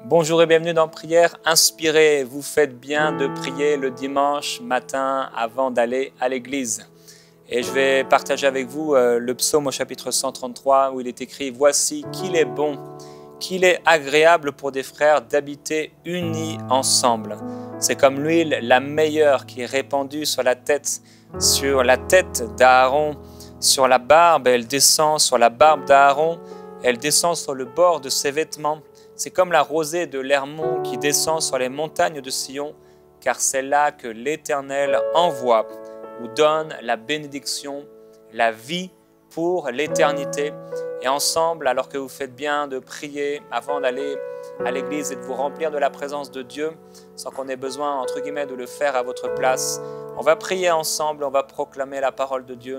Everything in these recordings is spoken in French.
Bonjour et bienvenue dans Prière Inspirée. Vous faites bien de prier le dimanche matin avant d'aller à l'église. Et je vais partager avec vous le psaume au chapitre 133 où il est écrit « Voici qu'il est bon, qu'il est agréable pour des frères d'habiter unis ensemble. » C'est comme l'huile la meilleure qui est répandue sur la tête d'Aaron, sur la barbe, elle descend sur la barbe d'Aaron, elle descend sur le bord de ses vêtements. C'est comme la rosée de l'Hermon qui descend sur les montagnes de Sion, car c'est là que l'Éternel envoie ou donne la bénédiction, la vie pour l'éternité. Et ensemble, alors que vous faites bien de prier avant d'aller à l'église et de vous remplir de la présence de Dieu, sans qu'on ait besoin, entre guillemets, de le faire à votre place, on va prier ensemble, on va proclamer la parole de Dieu.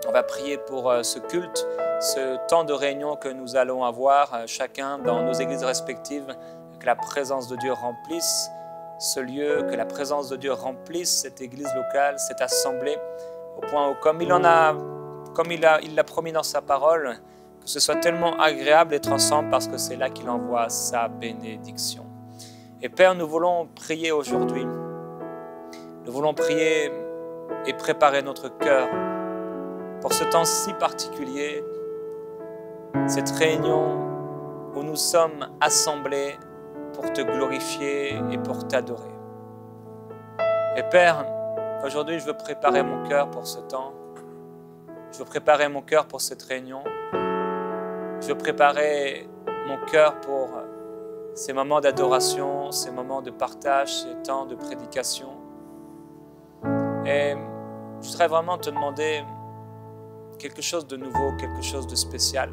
On va prier pour ce culte, ce temps de réunion que nous allons avoir chacun dans nos églises respectives, que la présence de Dieu remplisse ce lieu, que la présence de Dieu remplisse cette église locale, cette assemblée, au point où, comme il l'a promis dans sa parole, que ce soit tellement agréable d'être ensemble parce que c'est là qu'il envoie sa bénédiction. Et Père, nous voulons prier aujourd'hui. Nous voulons prier et préparer notre cœur pour ce temps si particulier, cette réunion où nous sommes assemblés pour te glorifier et pour t'adorer. Et Père, aujourd'hui je veux préparer mon cœur pour ce temps, je veux préparer mon cœur pour cette réunion, je veux préparer mon cœur pour ces moments d'adoration, ces moments de partage, ces temps de prédication. Et je voudrais vraiment te demander quelque chose de nouveau, quelque chose de spécial.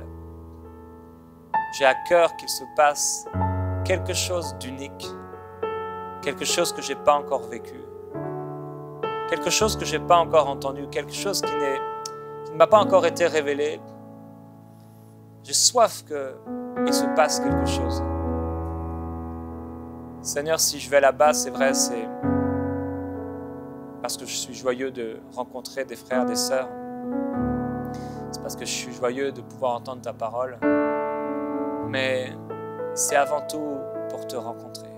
J'ai à cœur qu'il se passe quelque chose d'unique, quelque chose que je n'ai pas encore vécu, quelque chose que je n'ai pas encore entendu, quelque chose qui ne m'a pas encore été révélé. J'ai soif qu'il se passe quelque chose. Seigneur, si je vais là-bas, c'est vrai, c'est parce que je suis joyeux de rencontrer des frères, des sœurs. C'est parce que je suis joyeux de pouvoir entendre ta parole. Mais c'est avant tout pour te rencontrer.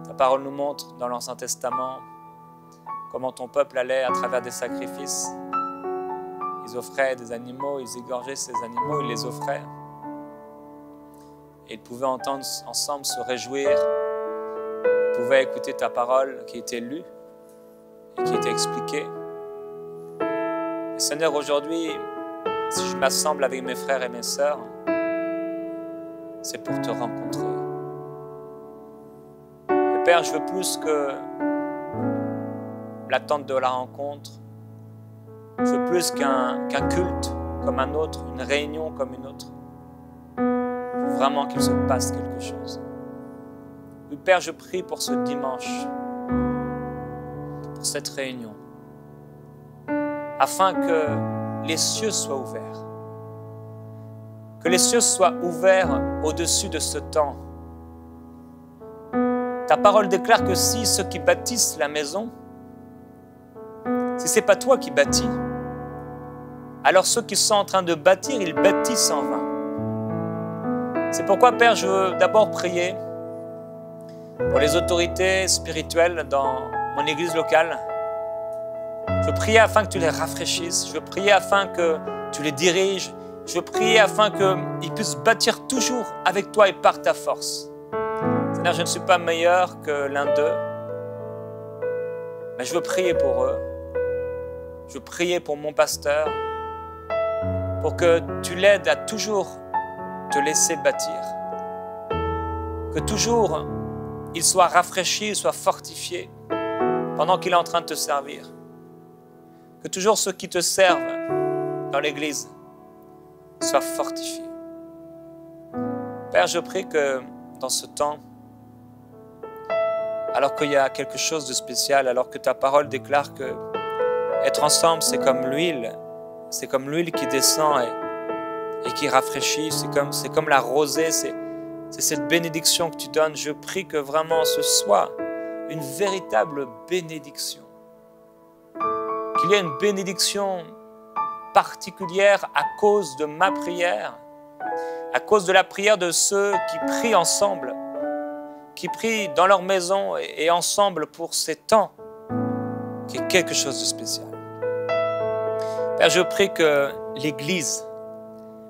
Ta parole nous montre dans l'Ancien Testament comment ton peuple allait à travers des sacrifices. Ils offraient des animaux, ils égorgeaient ces animaux, ils les offraient. Et ils pouvaient entendre ensemble se réjouir. Ils pouvaient écouter ta parole qui était lue et qui était expliquée. Et Seigneur, aujourd'hui, si je m'assemble avec mes frères et mes sœurs, c'est pour te rencontrer. Et Père, je veux plus que l'attente de la rencontre. Je veux plus qu'un culte comme un autre, une réunion comme une autre. Je veux vraiment qu'il se passe quelque chose. Oui, Père, je prie pour ce dimanche, pour cette réunion, afin que les cieux soient ouverts. Que les cieux soient ouverts au-dessus de ce temps. Ta parole déclare que si ceux qui bâtissent la maison, si ce n'est pas toi qui bâtis, alors ceux qui sont en train de bâtir, ils bâtissent en vain. C'est pourquoi, Père, je veux d'abord prier pour les autorités spirituelles dans mon église locale. Je veux prier afin que tu les rafraîchisses. Je veux prier afin que tu les diriges. Je veux prier afin qu'ils puissent bâtir toujours avec toi et par ta force. Seigneur, je ne suis pas meilleur que l'un d'eux, mais je veux prier pour eux. Je veux prier pour mon pasteur, pour que tu l'aides à toujours te laisser bâtir. Que toujours il soit rafraîchi, il soit fortifié pendant qu'il est en train de te servir. Que toujours ceux qui te servent dans l'église soient fortifiés. Père, je prie que dans ce temps, alors qu'il y a quelque chose de spécial, alors que ta parole déclare que être ensemble, c'est comme l'huile qui descend et qui rafraîchit, c'est comme la rosée, c'est cette bénédiction que tu donnes. Je prie que vraiment ce soit une véritable bénédiction. Qu'il y ait une bénédiction particulière à cause de ma prière à cause de la prière de ceux qui prient ensemble, qui prient dans leur maison et ensemble pour ces temps, qui est quelque chose de spécial. Père, je prie que l'Église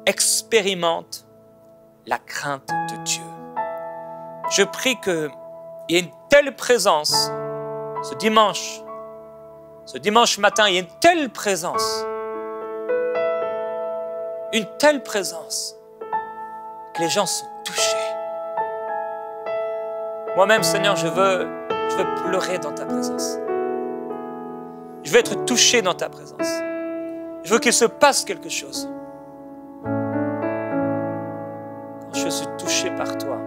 expérimente la crainte de Dieu. Je prie qu'il y ait une telle présence ce dimanche matin, il y a une telle présence que les gens sont touchés. Moi-même, Seigneur, je veux pleurer dans ta présence. Je veux être touché dans ta présence. Je veux qu'il se passe quelque chose. Quand je suis touché par toi,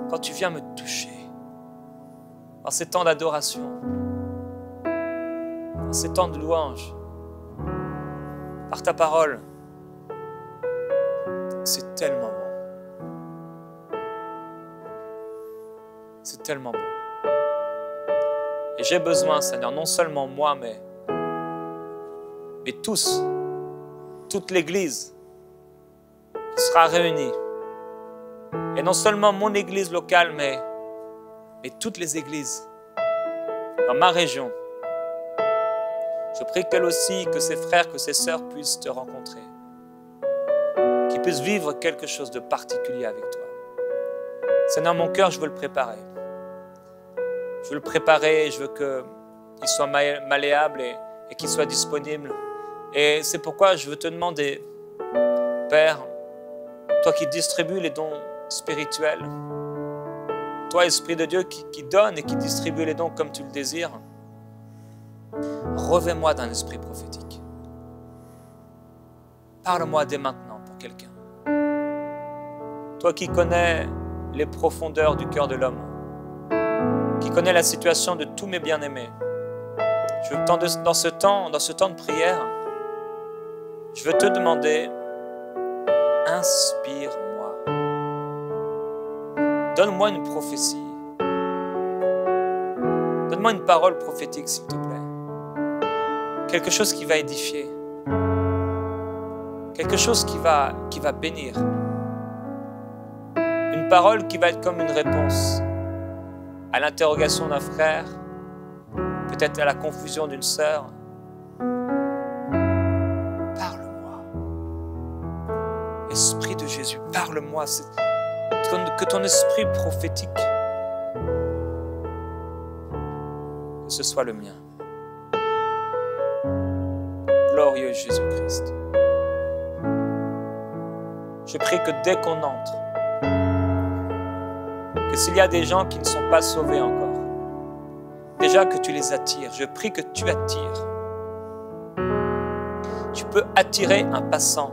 quand tu viens me toucher, dans ces temps d'adoration, dans ces temps de louange, par ta parole, c'est tellement bon. C'est tellement bon. Et j'ai besoin, Seigneur, non seulement moi, mais tous, toute l'Église qui sera réunie. Et non seulement mon Église locale, mais toutes les églises dans ma région. Je prie qu'elle aussi, que ses frères, que ses sœurs puissent te rencontrer, qu'ils puissent vivre quelque chose de particulier avec toi. Seigneur, mon cœur, je veux le préparer. Je veux le préparer, je veux qu'il soit malléable et qu'il soit disponible. Et c'est pourquoi je veux te demander, Père, toi qui distribues les dons spirituels, toi, Esprit de Dieu, qui donne et qui distribue les dons comme tu le désires, revêt-moi d'un esprit prophétique. Parle-moi dès maintenant pour quelqu'un. Toi qui connais les profondeurs du cœur de l'homme, qui connais la situation de tous mes bien-aimés, je veux dans ce temps de prière, je veux te demander, inspire-moi. Donne-moi une prophétie. Donne-moi une parole prophétique, s'il te plaît. Quelque chose qui va édifier. Quelque chose qui va bénir. Une parole qui va être comme une réponse à l'interrogation d'un frère, peut-être à la confusion d'une sœur. Parle-moi. Esprit de Jésus, parle-moi. Que ton esprit prophétique, que ce soit le mien. Glorieux Jésus-Christ. Je prie que dès qu'on entre, que s'il y a des gens qui ne sont pas sauvés encore, déjà que tu les attires. Je prie que tu attires. Tu peux attirer un passant.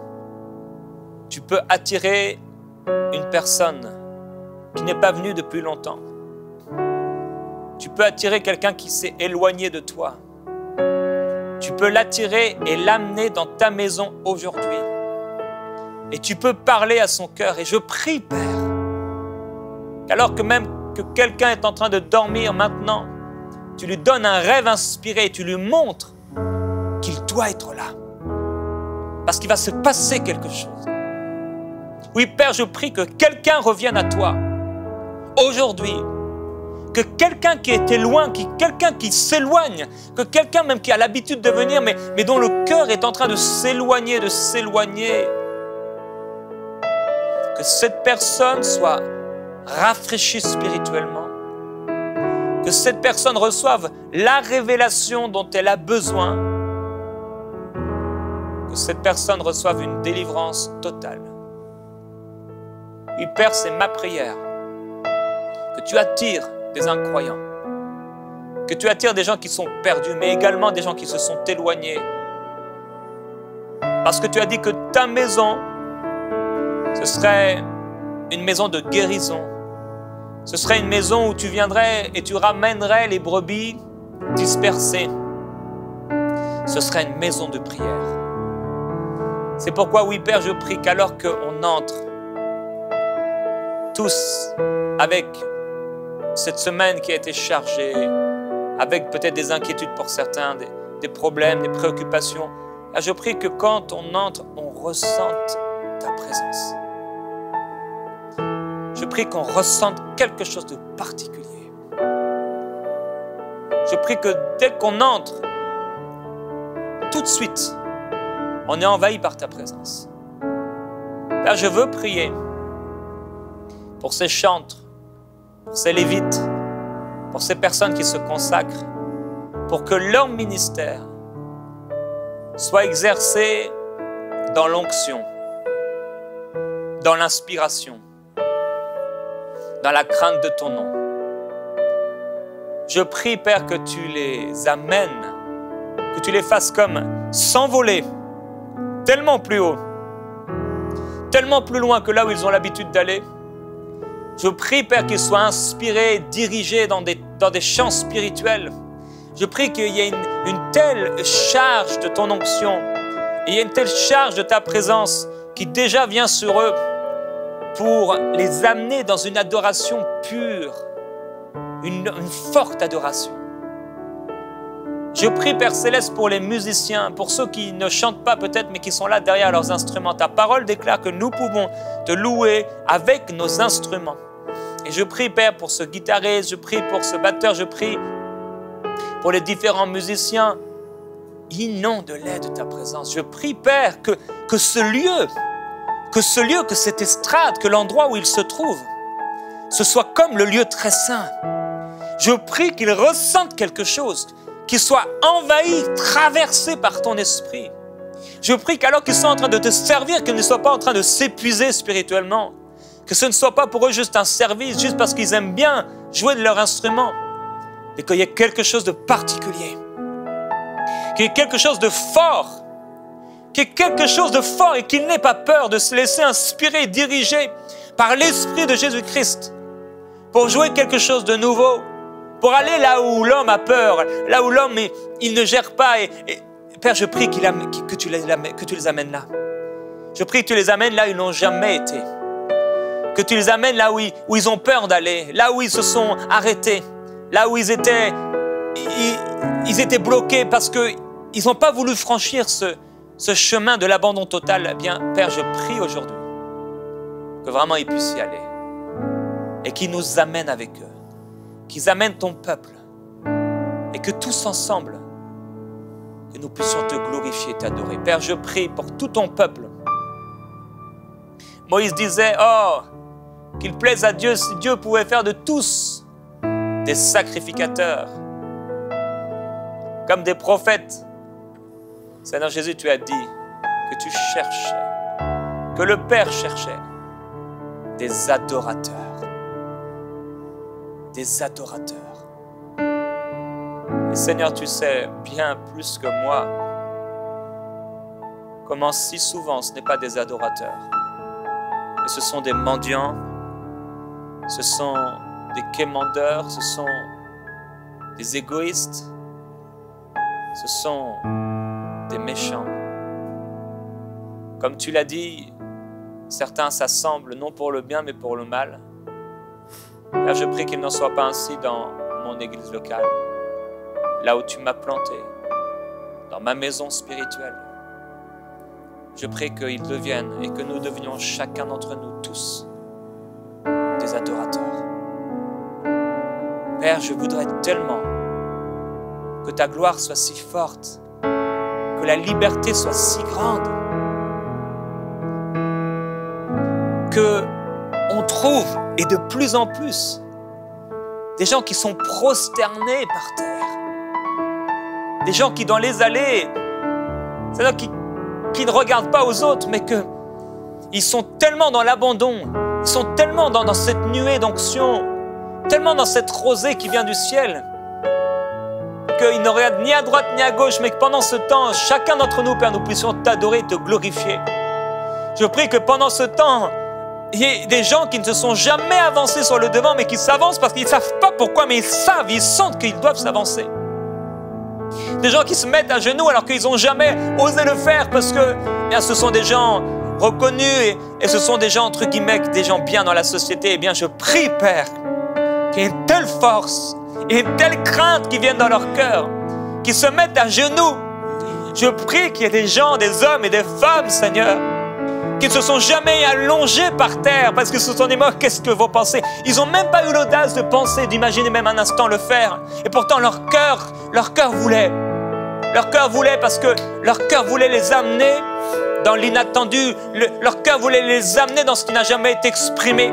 Tu peux attirer une personne qui n'est pas venue depuis longtemps. Tu peux attirer quelqu'un qui s'est éloigné de toi. Tu peux l'attirer et l'amener dans ta maison aujourd'hui. Et tu peux parler à son cœur. Et je prie, Père, qu'alors que même que quelqu'un est en train de dormir maintenant, tu lui donnes un rêve inspiré et tu lui montres qu'il doit être là. Parce qu'il va se passer quelque chose. Oui, Père, je prie que quelqu'un revienne à toi aujourd'hui. Que quelqu'un qui était loin, quelqu'un qui s'éloigne, que quelqu'un même qui a l'habitude de venir, mais dont le cœur est en train de s'éloigner, que cette personne soit rafraîchie spirituellement, que cette personne reçoive la révélation dont elle a besoin, que cette personne reçoive une délivrance totale. Oui, Père, c'est ma prière, que tu attires des incroyants, que tu attires des gens qui sont perdus, mais également des gens qui se sont éloignés. Parce que tu as dit que ta maison, ce serait une maison de guérison. Ce serait une maison où tu viendrais et tu ramènerais les brebis dispersées. Ce serait une maison de prière. C'est pourquoi, oui, Père, je prie qu'alors qu'on entre tous avec cette semaine qui a été chargée, avec peut-être des inquiétudes pour certains, des problèmes, des préoccupations, là, je prie que quand on entre, on ressente ta présence. Je prie qu'on ressente quelque chose de particulier. Je prie que dès qu'on entre, tout de suite, on est envahi par ta présence. Père, je veux prier pour ces chantres, pour ces lévites, pour ces personnes qui se consacrent, pour que leur ministère soit exercé dans l'onction, dans l'inspiration, dans la crainte de ton nom. Je prie, Père, que tu les amènes, que tu les fasses comme s'envoler tellement plus haut, tellement plus loin que là où ils ont l'habitude d'aller. Je prie, Père, qu'ils soient inspirés, dirigés dans des champs spirituels. Je prie qu'il y ait une telle charge de ton onction, et il y a une telle charge de ta présence qui déjà vient sur eux pour les amener dans une adoration pure, une forte adoration. Je prie, Père Céleste, pour les musiciens, pour ceux qui ne chantent pas peut-être, mais qui sont là derrière leurs instruments. Ta parole déclare que nous pouvons te louer avec nos instruments. Et je prie, Père, pour ce guitariste, je prie pour ce batteur, je prie pour les différents musiciens. Inonde de l'aide de ta présence. Je prie, Père, que ce lieu, que cette estrade, que l'endroit où il se trouve, ce soit comme le lieu très saint. Je prie qu'ils ressentent quelque chose, qu'ils soient envahis, traversés par ton esprit. Je prie qu'alors qu'ils sont en train de te servir, qu'ils ne soient pas en train de s'épuiser spirituellement, que ce ne soit pas pour eux juste un service, juste parce qu'ils aiment bien jouer de leur instrument, mais qu'il y ait quelque chose de particulier, qu'il y ait quelque chose de fort, qu'il y ait quelque chose de fort et qu'ils n'aient pas peur de se laisser inspirer, diriger par l'Esprit de Jésus-Christ pour jouer quelque chose de nouveau, pour aller là où l'homme a peur, là où l'homme il ne gère pas. Et Père, je prie que tu les amènes là. Je prie que tu les amènes là où ils n'ont jamais été. Que tu les amènes là où ils ont peur d'aller, là où ils se sont arrêtés, là où ils étaient bloqués parce qu'ils n'ont pas voulu franchir ce chemin de l'abandon total. Eh bien, Père, je prie aujourd'hui que vraiment ils puissent y aller et qu'ils nous amènent avec eux, qu'ils amènent ton peuple et que tous ensemble, que nous puissions te glorifier et t'adorer. Père, je prie pour tout ton peuple. Moïse disait, oh, qu'il plaise à Dieu si Dieu pouvait faire de tous des sacrificateurs, comme des prophètes. Seigneur Jésus, tu as dit que tu cherchais, que le Père cherchait des adorateurs. Des adorateurs. Et Seigneur, tu sais bien plus que moi comment si souvent ce n'est pas des adorateurs, mais ce sont des mendiants, ce sont des quémandeurs, ce sont des égoïstes, ce sont des méchants. Comme tu l'as dit, certains s'assemblent non pour le bien mais pour le mal. Père, je prie qu'il n'en soit pas ainsi dans mon église locale, là où tu m'as planté, dans ma maison spirituelle. Je prie qu'ils deviennent et que nous devenions chacun d'entre nous tous des adorateurs. Père, je voudrais tellement que ta gloire soit si forte, que la liberté soit si grande, que on trouve, et de plus en plus, des gens qui sont prosternés par terre, des gens qui dans les allées, c'est-à-dire qui ne regardent pas aux autres, mais qu'ils sont tellement dans l'abandon, ils sont tellement dans cette nuée d'onction, tellement dans cette rosée qui vient du ciel, qu'ils ne regardent ni à droite ni à gauche, mais que pendant ce temps, chacun d'entre nous, Père, nous puissions t'adorer, te glorifier. Je prie que pendant ce temps, il y a des gens qui ne se sont jamais avancés sur le devant, mais qui s'avancent parce qu'ils ne savent pas pourquoi, mais ils sentent qu'ils doivent s'avancer. Des gens qui se mettent à genoux alors qu'ils n'ont jamais osé le faire parce que bien, ce sont des gens reconnus et ce sont des gens, entre guillemets, des gens bien dans la société. Eh bien, je prie, Père, qu'il y ait une telle force et une telle crainte qui viennent dans leur cœur, qui se mettent à genoux. Je prie qu'il y ait des gens, des hommes et des femmes, Seigneur, qui ne se sont jamais allongés par terre parce que ce sont des morts, qu'est-ce que vont penser? Ils n'ont même pas eu l'audace de penser, d'imaginer même un instant le faire. Et pourtant leur cœur voulait. Leur cœur voulait parce que leur cœur voulait les amener dans l'inattendu. Leur cœur voulait les amener dans ce qui n'a jamais été exprimé.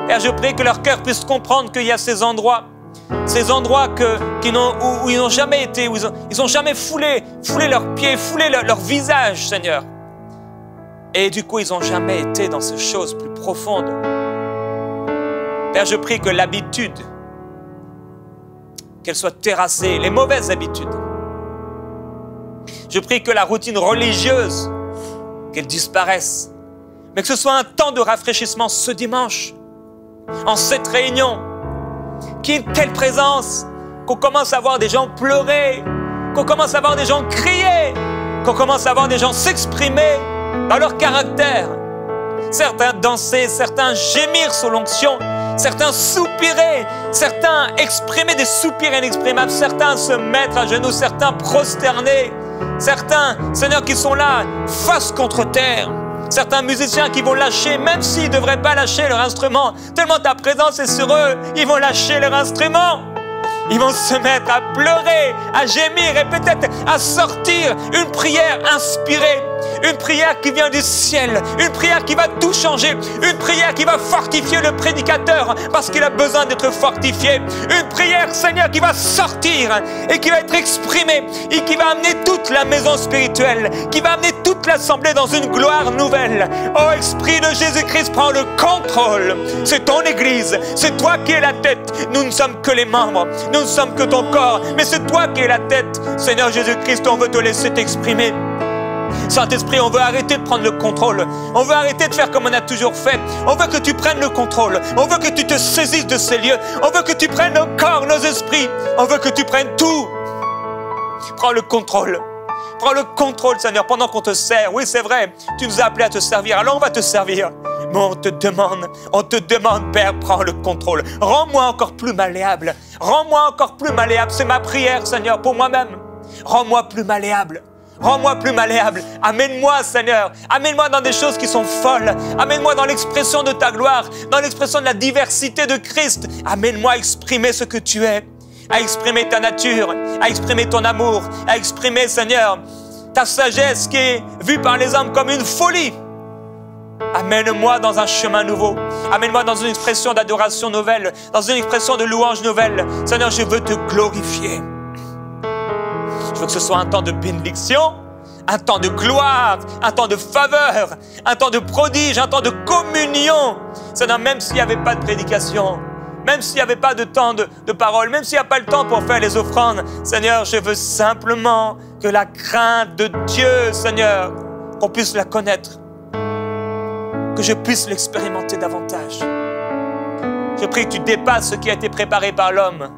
Père, je prie que leur cœur puisse comprendre qu'il y a ces endroits où ils n'ont jamais été, où ils n'ont jamais foulé leurs pieds, foulé leur visage, Seigneur. Et du coup, ils n'ont jamais été dans ces choses plus profondes. Père, je prie que l'habitude, qu'elle soit terrassée, les mauvaises habitudes. Je prie que la routine religieuse, qu'elle disparaisse. Mais que ce soit un temps de rafraîchissement ce dimanche, en cette réunion. Quelle présence! Qu'on commence à voir des gens pleurer, qu'on commence à voir des gens crier, qu'on commence à voir des gens s'exprimer dans leur caractère. Certains danser, certains gémir sous l'onction, certains soupirer, certains exprimer des soupirs inexprimables, certains se mettre à genoux, certains prosterner, certains, Seigneur, qui sont là, face contre terre. Certains musiciens qui vont lâcher, même s'ils ne devraient pas lâcher leur instrument, tellement ta présence est sur eux, ils vont lâcher leur instrument. Ils vont se mettre à pleurer, à gémir et peut-être à sortir une prière inspirée, une prière qui vient du ciel, une prière qui va tout changer, une prière qui va fortifier le prédicateur parce qu'il a besoin d'être fortifié, une prière, Seigneur, qui va sortir et qui va être exprimée et qui va amener toute la maison spirituelle, qui va amener toute l'assemblée dans une gloire nouvelle. Oh, Esprit de Jésus-Christ, prends le contrôle. C'est ton Église, c'est toi qui es la tête. Nous ne sommes que les membres, nous ne sommes que ton corps, mais c'est toi qui es la tête. Seigneur Jésus-Christ, on veut te laisser t'exprimer. Saint-Esprit, on veut arrêter de prendre le contrôle. On veut arrêter de faire comme on a toujours fait. On veut que tu prennes le contrôle. On veut que tu te saisisses de ces lieux. On veut que tu prennes nos corps, nos esprits. On veut que tu prennes tout. Prends le contrôle. Prends le contrôle, Seigneur, pendant qu'on te sert. Oui, c'est vrai, tu nous as appelés à te servir. Alors on va te servir. Mais on te demande, Père, prends le contrôle. Rends-moi encore plus malléable. Rends-moi encore plus malléable. C'est ma prière, Seigneur, pour moi-même. Rends-moi plus malléable. Rends-moi plus malléable. Amène-moi, Seigneur. Amène-moi dans des choses qui sont folles. Amène-moi dans l'expression de ta gloire, dans l'expression de la diversité de Christ. Amène-moi à exprimer ce que tu es, à exprimer ta nature, à exprimer ton amour, à exprimer, Seigneur, ta sagesse qui est vue par les hommes comme une folie. Amène-moi dans un chemin nouveau. Amène-moi dans une expression d'adoration nouvelle, dans une expression de louange nouvelle. Seigneur, je veux te glorifier. Je veux que ce soit un temps de bénédiction, un temps de gloire, un temps de faveur, un temps de prodige, un temps de communion. Seigneur, même s'il n'y avait pas de prédication, même s'il n'y avait pas de temps de parole, même s'il n'y a pas le temps pour faire les offrandes, Seigneur, je veux simplement que la crainte de Dieu, Seigneur, qu'on puisse la connaître, que je puisse l'expérimenter davantage. Je prie que tu dépasses ce qui a été préparé par l'homme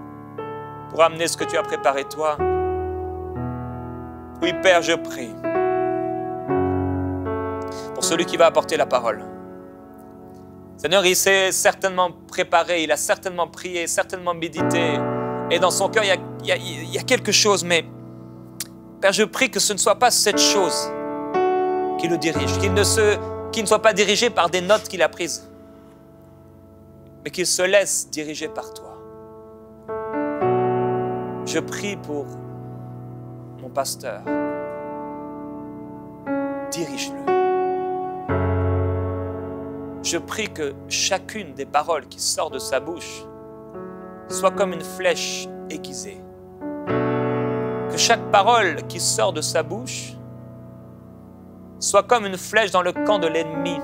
pour amener ce que tu as préparé toi. Oui, Père, je prie pour celui qui va apporter la parole. Seigneur, il s'est certainement préparé, il a certainement prié, certainement médité. Et dans son cœur, il y a quelque chose. Mais, Père, je prie que ce ne soit pas cette chose qui le dirige, qu'il ne soit pas dirigé par des notes qu'il a prises, mais qu'il se laisse diriger par toi. Je prie pour mon pasteur. Dirige-le. Je prie que chacune des paroles qui sort de sa bouche soit comme une flèche aiguisée. Que chaque parole qui sort de sa bouche soit comme une flèche dans le camp de l'ennemi.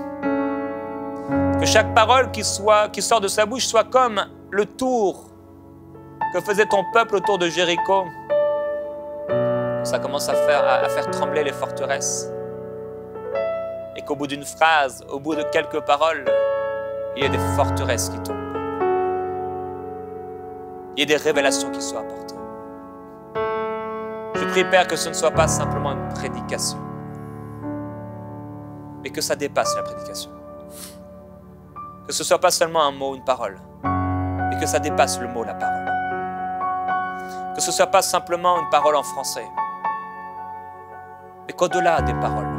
Que chaque parole qui sort de sa bouche soit comme le tour que faisait ton peuple autour de Jéricho. Ça commence à faire trembler les forteresses. Et qu'au bout d'une phrase, au bout de quelques paroles, il y ait des forteresses qui tombent. Il y ait des révélations qui soient apportées. Je prie, Père, que ce ne soit pas simplement une prédication, mais que ça dépasse la prédication. Que ce ne soit pas seulement un mot, une parole, mais que ça dépasse le mot, la parole. Que ce ne soit pas simplement une parole en français, mais qu'au-delà des paroles,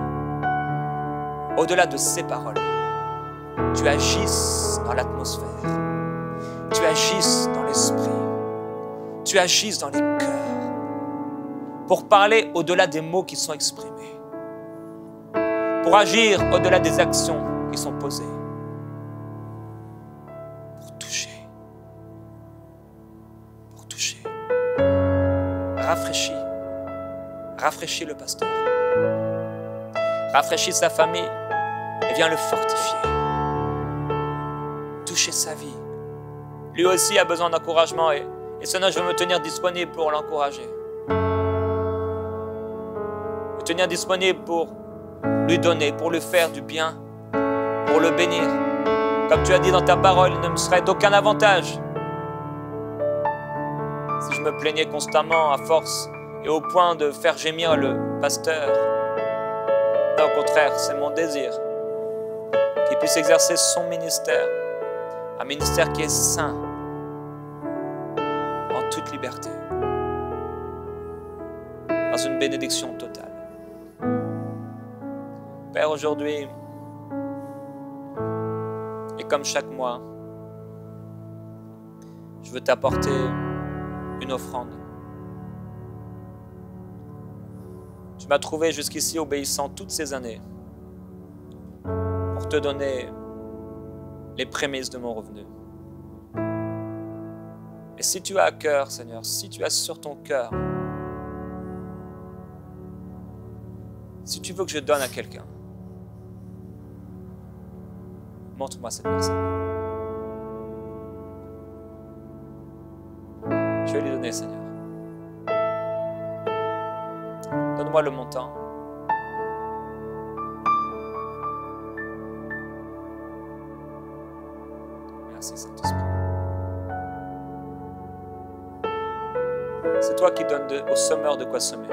au-delà de ces paroles, tu agisses dans l'atmosphère, tu agisses dans l'esprit, tu agisses dans les cœurs, pour parler au-delà des mots qui sont exprimés, pour agir au-delà des actions qui sont posées, pour toucher, rafraîchis le pasteur, rafraîchis sa famille et viens le fortifier, toucher sa vie. Lui aussi a besoin d'encouragement et Seigneur, je veux me tenir disponible pour l'encourager, me tenir disponible pour lui donner, pour lui faire du bien, pour le bénir. Comme tu as dit dans ta parole, il ne me serait d'aucun avantage si je me plaignais constamment à force et au point de faire gémir le pasteur. Non, au contraire, c'est mon désir qu'il puisse exercer son ministère, un ministère qui est saint, en toute liberté, dans une bénédiction totale. Père, aujourd'hui, et comme chaque mois, je veux t'apporter une offrande. Tu m'as trouvé jusqu'ici obéissant toutes ces années pour te donner les prémices de mon revenu. Et si tu as à cœur, Seigneur, si tu as sur ton cœur, si tu veux que je donne à quelqu'un, montre-moi cette personne. Je vais lui donner, Seigneur. Donne-moi le montant. Merci, Saint-Esprit. C'est toi qui donnes au semeur de quoi semer.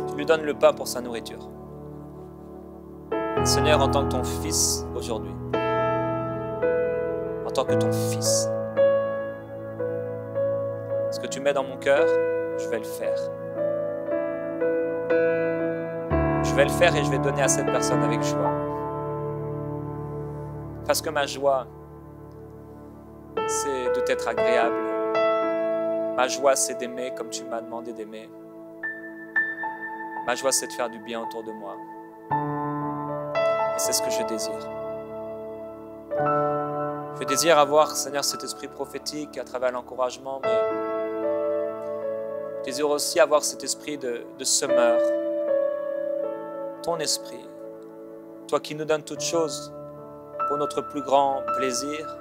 Tu lui donnes le pain pour sa nourriture. Seigneur, en tant que ton fils aujourd'hui, en tant que ton fils, ce que tu mets dans mon cœur, je vais le faire. Je vais le faire et je vais donner à cette personne avec joie. Parce que ma joie, c'est de t'être agréable. Ma joie, c'est d'aimer comme tu m'as demandé d'aimer. Ma joie, c'est de faire du bien autour de moi. Et c'est ce que je désire. Je désire avoir, Seigneur, cet esprit prophétique à travers l'encouragement, mais je désire aussi avoir cet esprit de semeur. Ton esprit, toi qui nous donnes toutes choses pour notre plus grand plaisir,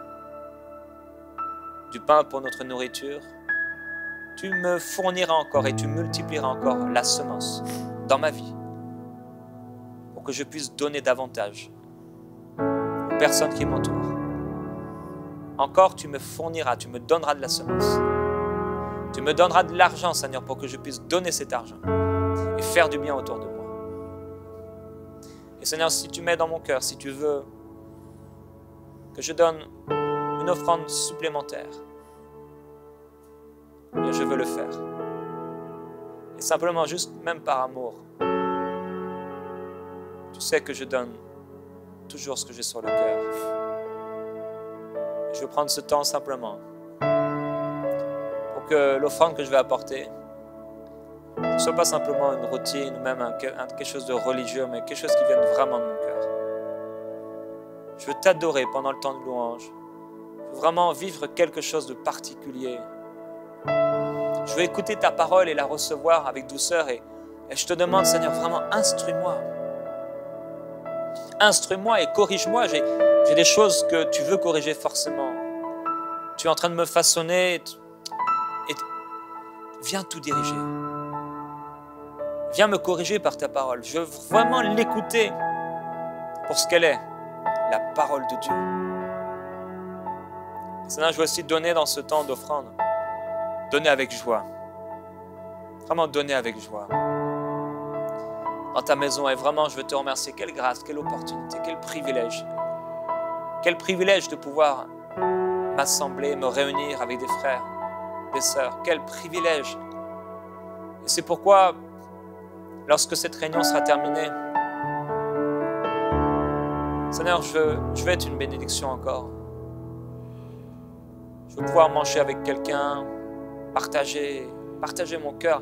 du pain pour notre nourriture, tu me fourniras encore et tu multiplieras encore la semence dans ma vie pour que je puisse donner davantage aux personnes qui m'entourent. Encore, tu me fourniras, tu me donneras de la semence. Tu me donneras de l'argent, Seigneur, pour que je puisse donner cet argent et faire du bien autour de moi. Et Seigneur, si tu mets dans mon cœur, si tu veux que je donne une offrande supplémentaire, bien, je veux le faire. Et simplement, juste même par amour, tu sais que je donne toujours ce que j'ai sur le cœur. Je veux prendre ce temps simplement pour que l'offrande que je vais apporter ne soit pas simplement une routine ou même quelque chose de religieux, mais quelque chose qui vienne vraiment de mon cœur. Je veux t'adorer pendant le temps de louange. Je veux vraiment vivre quelque chose de particulier. Je veux écouter ta parole et la recevoir avec douceur et je te demande, Seigneur, vraiment instruis-moi. Instruis-moi et corrige-moi. J'ai des choses que tu veux corriger forcément. Tu es en train de me façonner et viens tout diriger. Viens me corriger par ta parole. Je veux vraiment l'écouter pour ce qu'elle est, la parole de Dieu. Seigneur, je veux aussi donner dans ce temps d'offrande. Donner avec joie. Vraiment donner avec joie. Dans ta maison, et vraiment, je veux te remercier. Quelle grâce, quelle opportunité, quel privilège. Quel privilège de pouvoir m'assembler, me réunir avec des frères, des sœurs. Quel privilège. Et c'est pourquoi lorsque cette réunion sera terminée, Seigneur, je veux être une bénédiction encore. Je veux pouvoir manger avec quelqu'un, partager mon cœur.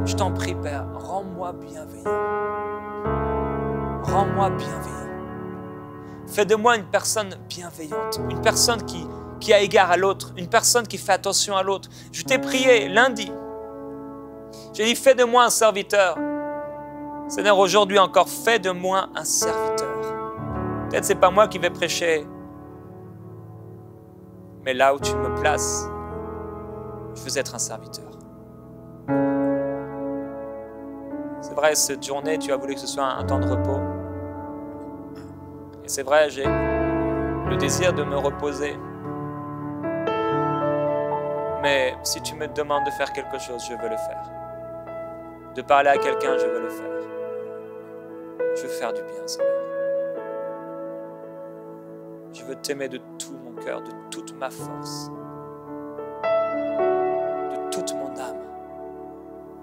Je t'en prie, Père, rends-moi bienveillant. Rends-moi bienveillant. Fais de moi une personne bienveillante, une personne qui a égard à l'autre, une personne qui fait attention à l'autre. Je t'ai prié lundi. J'ai dit, fais de moi un serviteur. Seigneur, aujourd'hui encore, fais de moi un serviteur. Peut-être que ce n'est pas moi qui vais prêcher, mais là où tu me places, je veux être un serviteur. C'est vrai, cette journée, tu as voulu que ce soit un temps de repos. Et c'est vrai, j'ai le désir de me reposer. Mais si tu me demandes de faire quelque chose, je veux le faire. De parler à quelqu'un, je veux le faire. Je veux faire du bien, Seigneur. Je veux t'aimer de tout mon cœur, de toute ma force, de toute mon âme.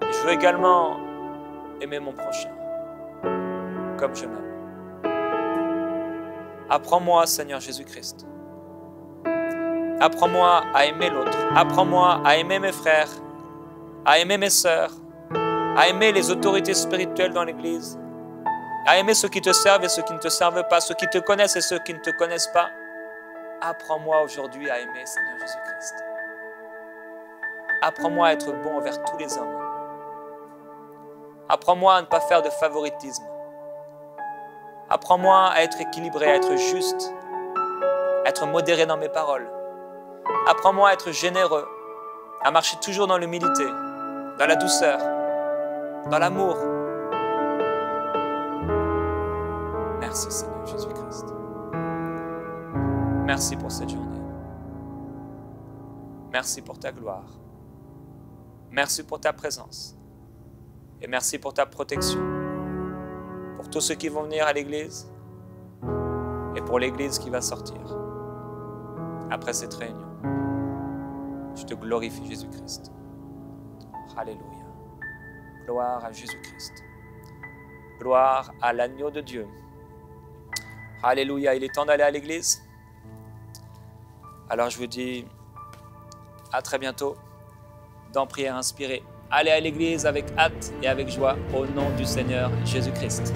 Et je veux également aimer mon prochain, comme je m'aime. Apprends-moi, Seigneur Jésus-Christ. Apprends-moi à aimer l'autre. Apprends-moi à aimer mes frères, à aimer mes sœurs, à aimer les autorités spirituelles dans l'Église, à aimer ceux qui te servent et ceux qui ne te servent pas, ceux qui te connaissent et ceux qui ne te connaissent pas. Apprends-moi aujourd'hui à aimer, Seigneur Jésus-Christ. Apprends-moi à être bon envers tous les hommes. Apprends-moi à ne pas faire de favoritisme. Apprends-moi à être équilibré, à être juste, à être modéré dans mes paroles. Apprends-moi à être généreux, à marcher toujours dans l'humilité, dans la douceur, dans l'amour. Merci Seigneur Jésus-Christ. Merci pour cette journée. Merci pour ta gloire. Merci pour ta présence. Et merci pour ta protection. Pour tous ceux qui vont venir à l'église et pour l'église qui va sortir après cette réunion. Je te glorifie Jésus-Christ. Alléluia. Gloire à Jésus-Christ. Gloire à l'agneau de Dieu. Alléluia. Il est temps d'aller à l'église. Alors je vous dis à très bientôt dans Prière inspirée. Allez à l'église avec hâte et avec joie au nom du Seigneur Jésus-Christ.